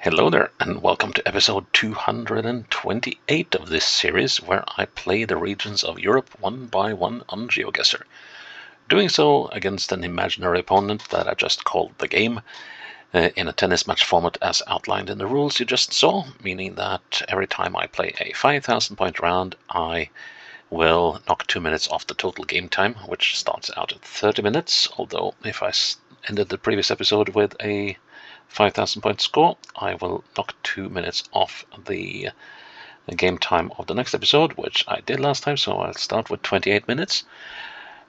Hello there, and welcome to episode 228 of this series, where I play the regions of Europe one by one on GeoGuessr. Doing so against an imaginary opponent that I just called the game, in a tennis match format as outlined in the rules you just saw, meaning that every time I play a 5,000 point round, I will knock 2 minutes off the total game time, which starts out at 30 minutes, although if I ended the previous episode with a 5,000 point score, I will knock 2 minutes off the game time of the next episode, which I did last time, so I'll start with 28 minutes.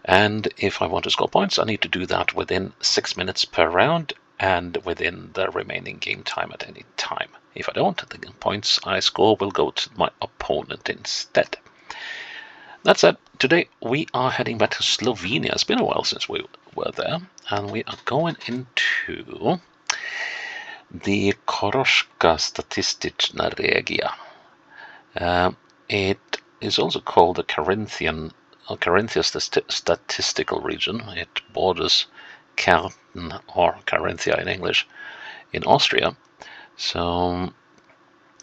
And if I want to score points, I need to do that within 6 minutes per round and within the remaining game time at any time. If I don't, the points I score will go to my opponent instead. That said, today we are heading back to Slovenia. It's been a while since we were there, and we are going into the Koroška statistična regija. It is also called the Carinthia statistical region. It borders Kärnten, or Carinthia in English, in Austria. So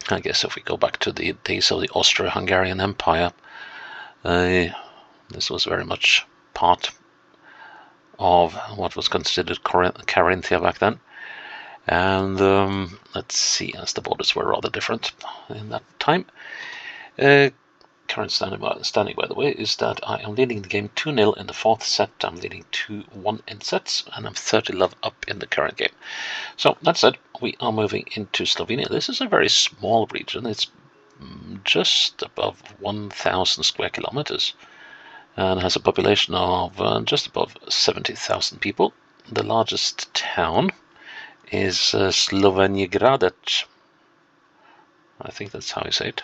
I guess if we go back to the days of the Austro-Hungarian Empire, this was very much part of what was considered Carinthia back then. And let's see, as the borders were rather different in that time. Current standing, by the way, is that I am leading the game 2-0 in the fourth set. I'm leading 2-1 in sets, and I'm 30 love up in the current game. So that said, we are moving into Slovenia. This is a very small region. It's just above 1,000 square kilometers and has a population of just above 70,000 people. The largest town is Slovenia Gradec. I think that's how you say it,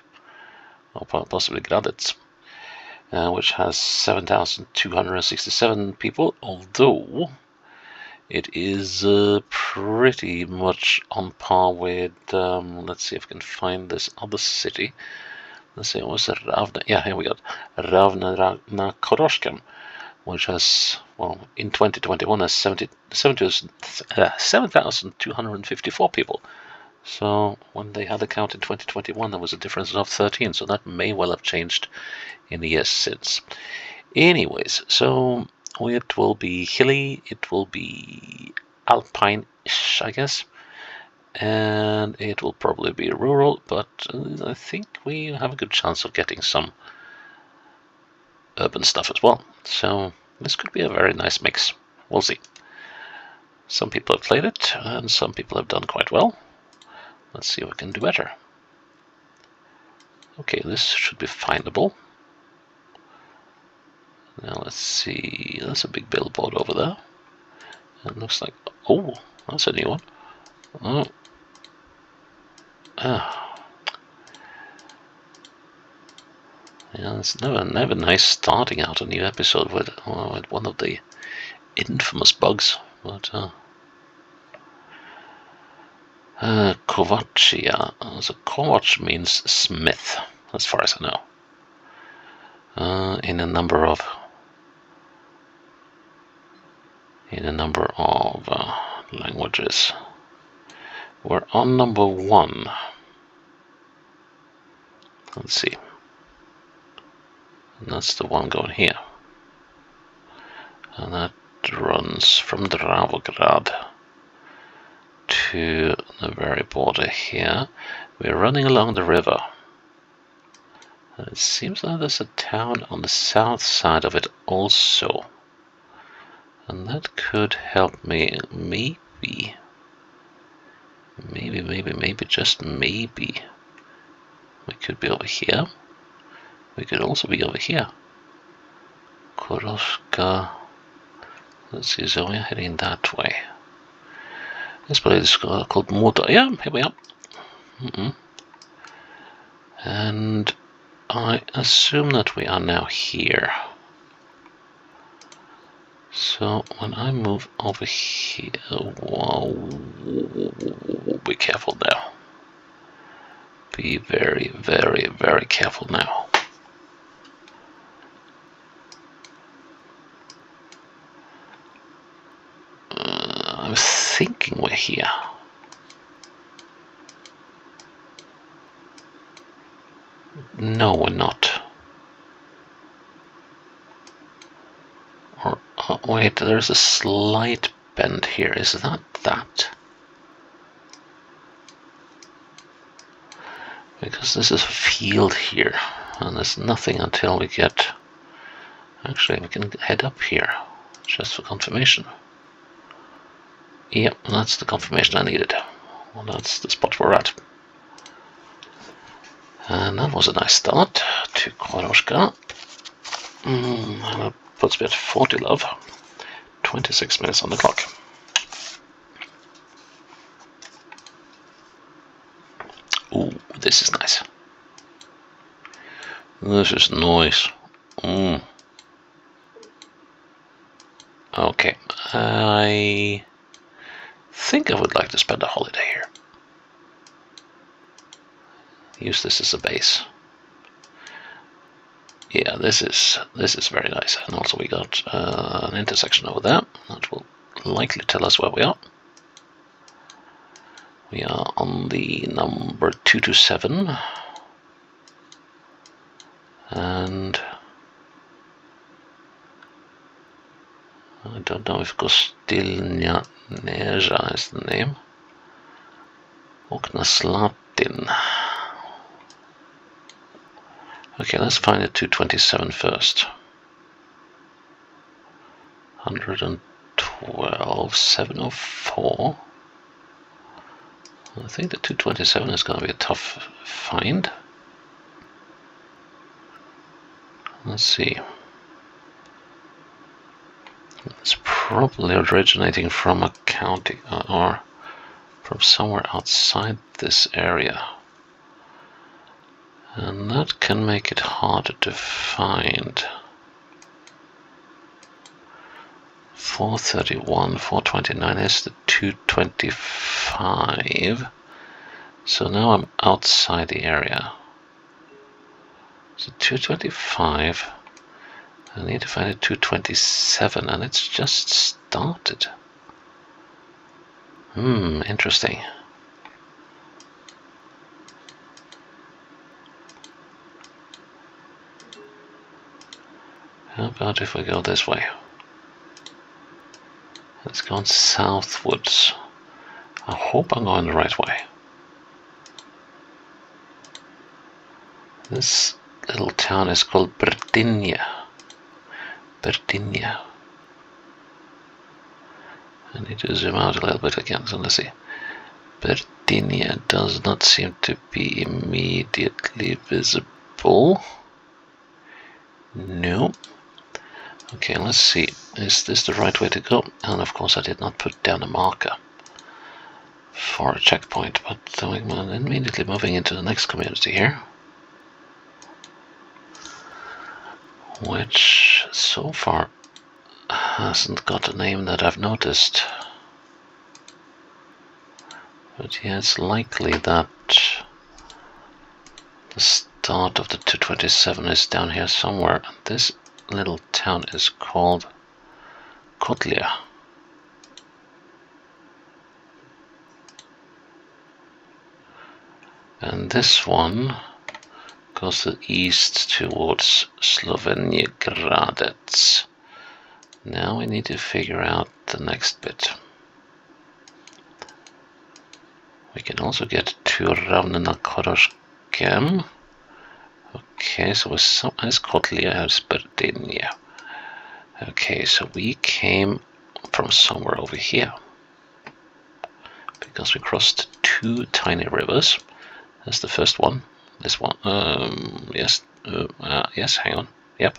or possibly Gradec, which has 7,267 people, although it is pretty much on par with, let's see if we can find this other city. Let's see, was it Ravna? Yeah, here we go. Ravna Koroška, which has, well, in 2021 has 7,254 people. So when they had a count in 2021, there was a difference of 13, so that may well have changed in the years since. Anyways, so it will be hilly, it will be alpine-ish, I guess, and it will probably be rural, but I think we have a good chance of getting some urban stuff as well. So this could be a very nice mix. We'll see. Some people have played it, and some people have done quite well. Let's see if we can do better. Okay, this should be findable. Now let's see. There's a big billboard over there. It looks like, oh, that's a new one. Oh. Ah. Yeah, it's never nice starting out a new episode with one of the infamous bugs, but Kovačia. So Kovač means smith, as far as I know. In a number of languages. We're on number 1. Let's see. And that's the one going here. And that runs from Dravograd to the very border here. We're running along the river. And it seems like there's a town on the south side of it also. And that could help me, maybe, just maybe. We could be over here. We could also be over here. Koroška. Let's see, so we're heading that way. This place is called Motor. Yeah, here we are. And I assume that we are now here. So when I move over here, whoa, be careful now. Be very, very, very careful now. I'm thinking we're here. No, we're not. Or, wait, there's a slight bend here. Is that that? Because this is a field here, and there's nothing until we get... Actually, we can head up here, just for confirmation. Yep, that's the confirmation I needed. Well, that's the spot we're at. And that was a nice start to Koroška. And it puts me at 40 love. 26 minutes on the clock. Ooh, this is nice. This is nice. Okay, I think I would like to spend a holiday here. Use this as a base. Yeah, this is very nice. And also we got an intersection over there. That will likely tell us where we are. We are on the number 227. And I don't know if Kostilnia Neja is the name. Oknaslatin. Okay, let's find the 227 first. 112, 704. I think the 227 is going to be a tough find. Let's see. It's probably originating from a county or from somewhere outside this area. And that can make it harder to find. 431, 429 is the 225. So now I'm outside the area. So 225. I need to find a 227, and it's just started. Interesting. How about if we go this way? Let's go southwards. I hope I'm going the right way. This little town is called Berdinia. Berdinia. I need to zoom out a little bit again, so let's see. Berdinia does not seem to be immediately visible. No. Okay, let's see. Is this the right way to go? And of course I did not put down a marker for a checkpoint, but I'm immediately moving into the next community here. Which so far hasn't got a name that I've noticed. But yeah, it's likely that the start of the 227 is down here somewhere. This little town is called Kotlia. And this one goes to the east towards Slovenia Gradec. Now we need to figure out the next bit. We can also get to Ravnina Koroškem. Okay, so as Kotlia as Berdinia. Okay, so we came from somewhere over here. Because we crossed two tiny rivers. That's the first one. This one, yes, yes, hang on, yep.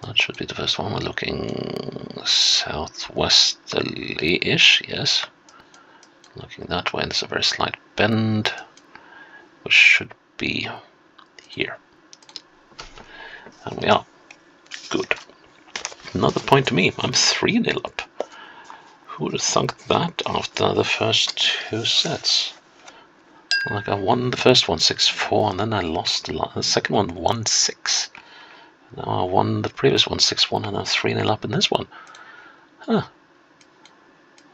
That should be the first one. We're looking southwesterly-ish, yes. Looking that way, there's a very slight bend, which should be here. And we are. Good. Another point to me. I'm 3-0 up. Who would have thunk that after the first two sets? Like I won the first one 6-4, and then I lost the second one 1-6. Now I won the previous one 6-1, and I'm 3-0 up in this one. Huh.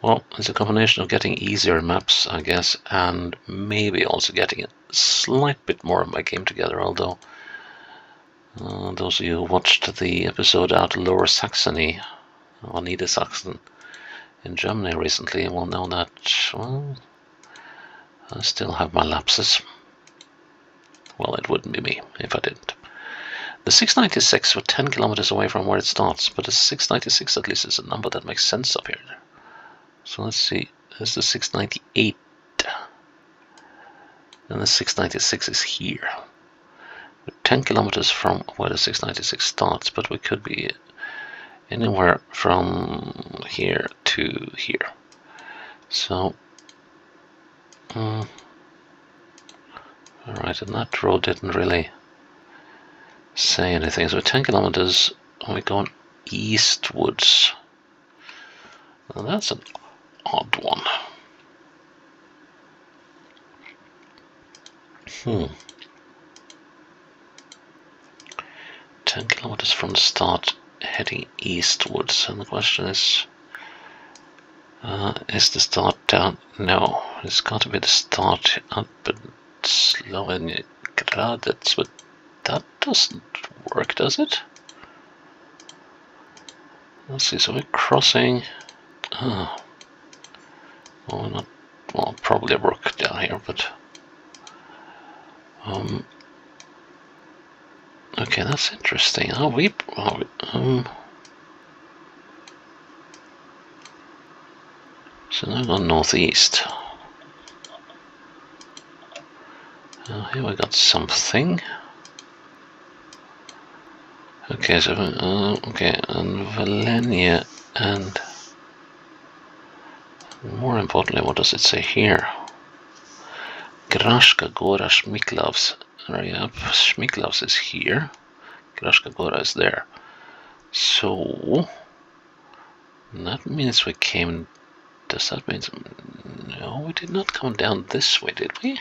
Well, it's a combination of getting easier maps, I guess, and maybe also getting a slight bit more of my game together, although those of you who watched the episode out of Lower Saxony, or Niedersachsen, in Germany recently will know that, well, I still have my lapses. Well, it wouldn't be me if I didn't. The 696 were 10 kilometers away from where it starts, but the 696 at least is a number that makes sense up here. So let's see, there's the 698, and the 696 is here. We're 10 kilometers from where the 696 starts, but we could be anywhere from here to here. So, alright, and that road didn't really say anything. So 10 kilometers, and we're going eastwards. Well, that's an odd one. 10 kilometers from the start, heading eastwards, and the question is the start down? No, it's got to be the start up in Slovenia, Gradec, but that doesn't work, does it? Let's see, so we're crossing, well, we're not, well, probably a brook down here, but okay, that's interesting. So now we're going northeast. Here we got something. Okay, so okay, and Valenia, and more importantly, what does it say here? Koroška Gora Šmiklavs. Yep, Šmiklavs is here. Koroška Gora is there. So that means we came. Does that mean? No, we did not come down this way, did we?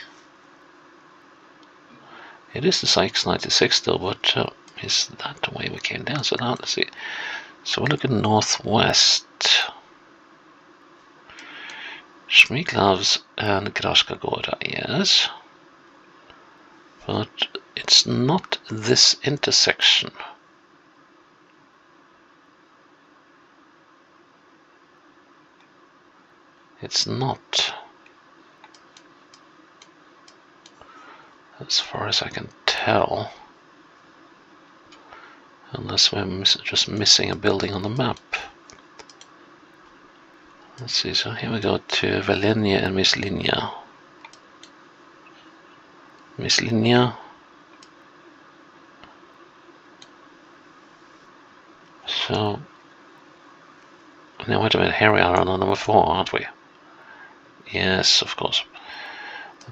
It is the 696 though, but is that the way we came down? So now let's see. So we're looking northwest. Šmiklavs and Koroška Gora, yes. But it's not this intersection. It's not. As far as I can tell. Unless we're just missing a building on the map. Let's see, so here we go to Valenia and Myslinia. Myslinia. So, now wait a minute, here we are on number 4, aren't we? Yes, of course.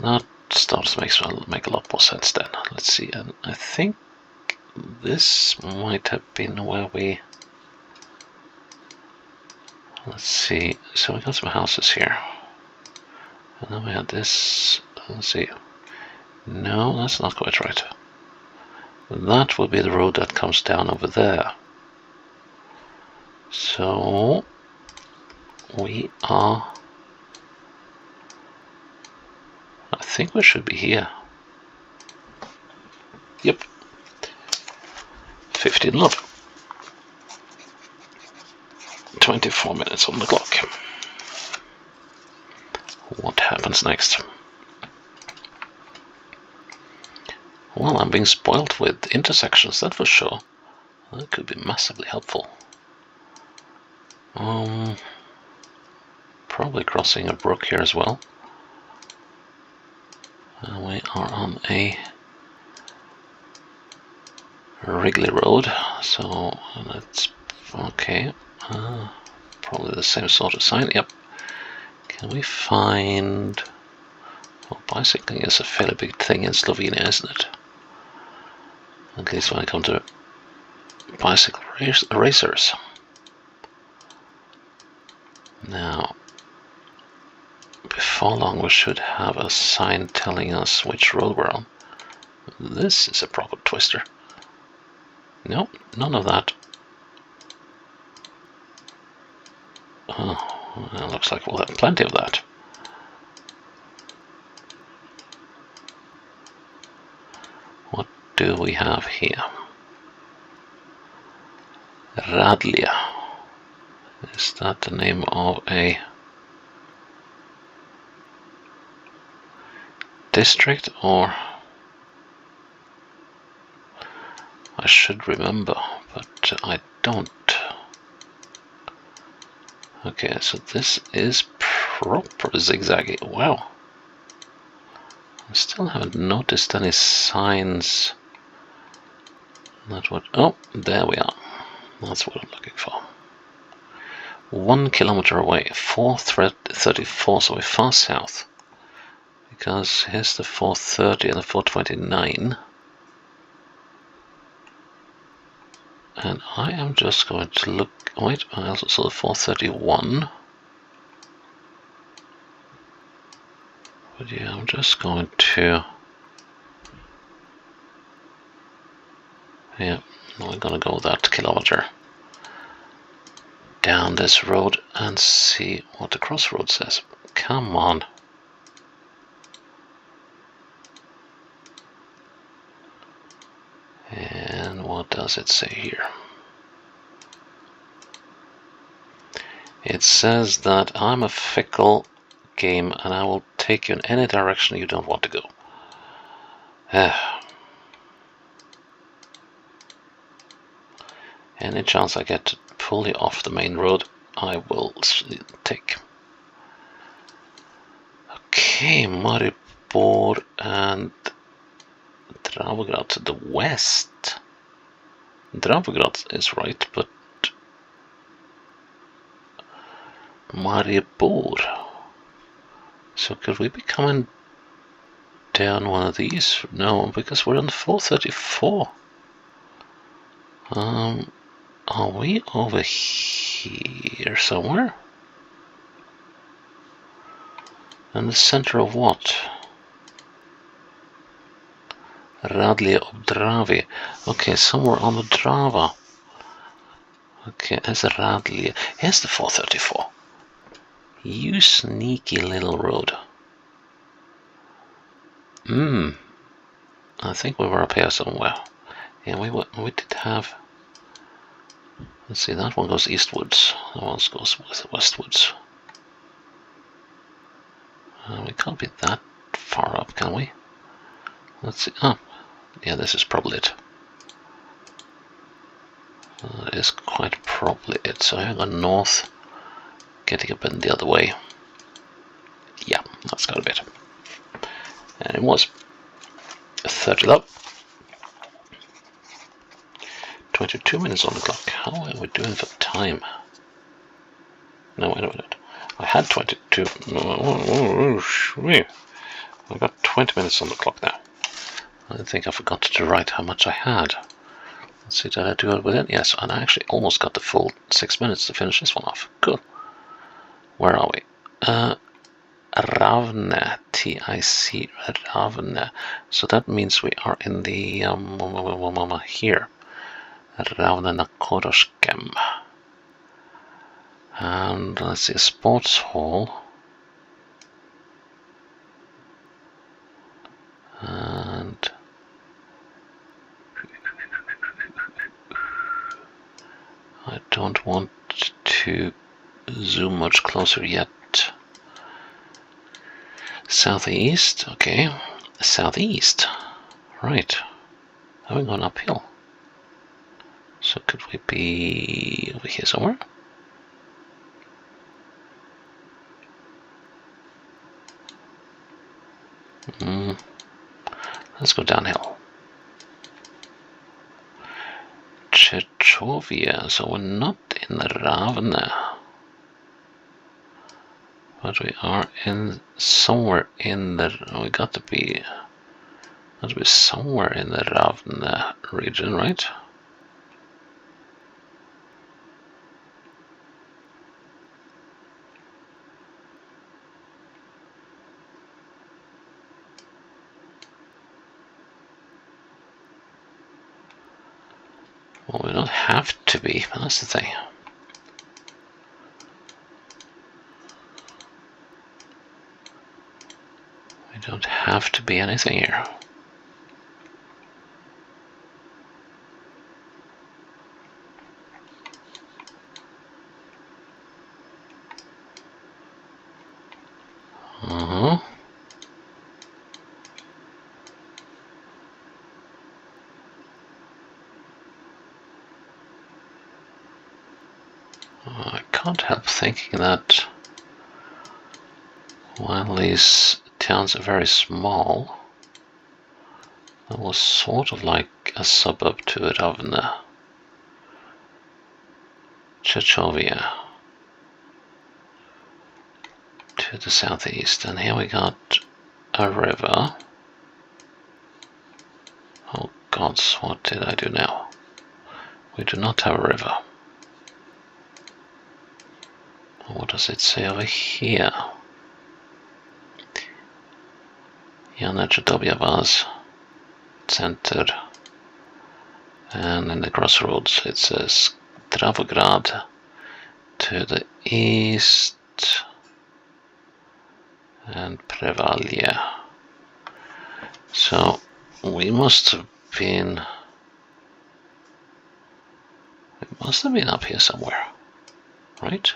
That starts to make a lot more sense then. Let's see, and I think this might have been where we... Let's see, so we got some houses here. And then we had this, let's see. No, that's not quite right. That will be the road that comes down over there. So, we are... I think we should be here. Yep. 15 love. 24 minutes on the clock. What happens next? Well, I'm being spoiled with intersections, that for sure. That could be massively helpful. Probably crossing a brook here as well. We are on a Wrigley Road, so that's okay. Probably the same sort of sign. Yep. Can we find? Well, bicycling is a fairly big thing in Slovenia, isn't it? At least when I come to bicycle racers. Now, before long, we should have a sign telling us which road we're on. This is a proper twister. Nope, none of that. Oh, Well, looks like we'll have plenty of that. What do we have here? Radlia. Is that the name of a district, or I should remember, but I don't. Okay, so this is proper zigzaggy. Wow. I still haven't noticed any signs. Not what. Oh, there we are. That's what I'm looking for. 1 kilometer away, 434, so we're far south. Because here's the 430 and the 429. And I am just going to look. Wait, I also saw the 431. But yeah, I'm just going to. Yeah, we're gonna go that kilometer down this road and see what the crossroad says. Come on. And what does it say here? It says that I'm a fickle game and I will take you in any direction you don't want to go. Any chance I get to pull you off the main road, I will take. Okay, Maribor and Dravograd to the west. Dravograd is right, but Maribor. So could we be coming down one of these? No, because we're on 434. Are we over here somewhere? In the center of what? Radlia Obdravi. Okay, somewhere on the Drava. Okay, there's a Radlia. Here's the 434. You sneaky little road. I think we were up here somewhere. Yeah, we did have. Let's see, that one goes eastwards. That one goes westwards. We can't be that far up, can we? Let's see. Oh, yeah, this is probably it. That is quite probably it. So I go north, getting up in the other way. Yeah, that's got to be it. And it was 30 up. 22 minutes on the clock. How are we doing for time? No, wait a minute. I had 22. I've got 20 minutes on the clock now. I think I forgot to write how much I had. Let's see, did I do it with it? Yes, and I actually almost got the full 6 minutes to finish this one off. Good. Where are we? Ravne, T-I-C, Ravne. So that means we are in the, here. Ravne na Koroškem. And let's see, a sports hall. And I don't want to zoom much closer yet. Southeast, okay. Southeast, right. Are we going uphill? So could we be over here somewhere? Let's go downhill. Chechovia, so we're not in Ravne. But we are in somewhere in the. We got to be somewhere in the Ravne region, right? Well, we don't have to be, but that's the thing. don't have to be anything here. I can't help thinking that while these towns are very small, there was sort of like a suburb to it of the Chechovia to the southeast, and here we got a river. Oh gods, what did I do now? We do not have a river. What does it say over here? Jana Chudobia was centered, and in the crossroads it says Dravograd to the east and Prevalje. So we must have been up here somewhere, right?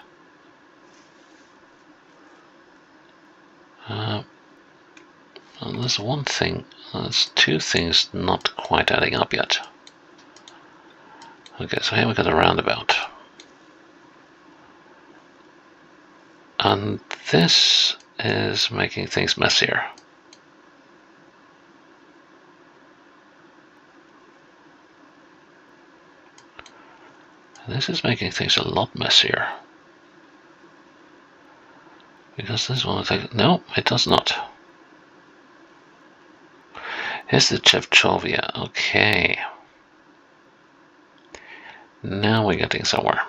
And there's one thing, there's two things not quite adding up yet. Okay, so here we got a roundabout. And this is making things messier. This is making things a lot messier. Because this one, no, it does not. Here's the Chevchovia, okay. Now we're getting somewhere.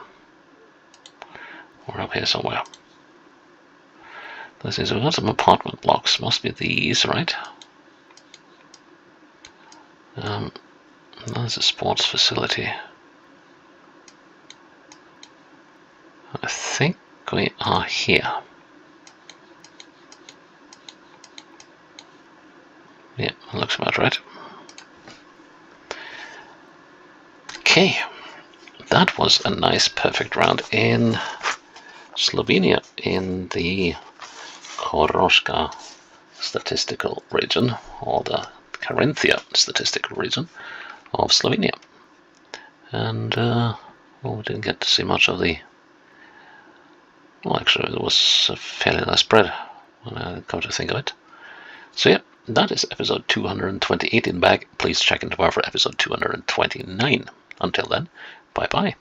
We're up here somewhere. This is, we've got some apartment blocks, must be these, right? There's a sports facility. I think we are here. Yeah, looks about right. Okay, that was a nice perfect round in Slovenia, in the Koroška statistical region, or the Carinthia statistical region of Slovenia. And well, we didn't get to see much of the, well, actually it was a fairly nice spread when I come to think of it. So yeah, that is episode 228 in the bag. Please check in tomorrow for episode 229. Until then, bye bye.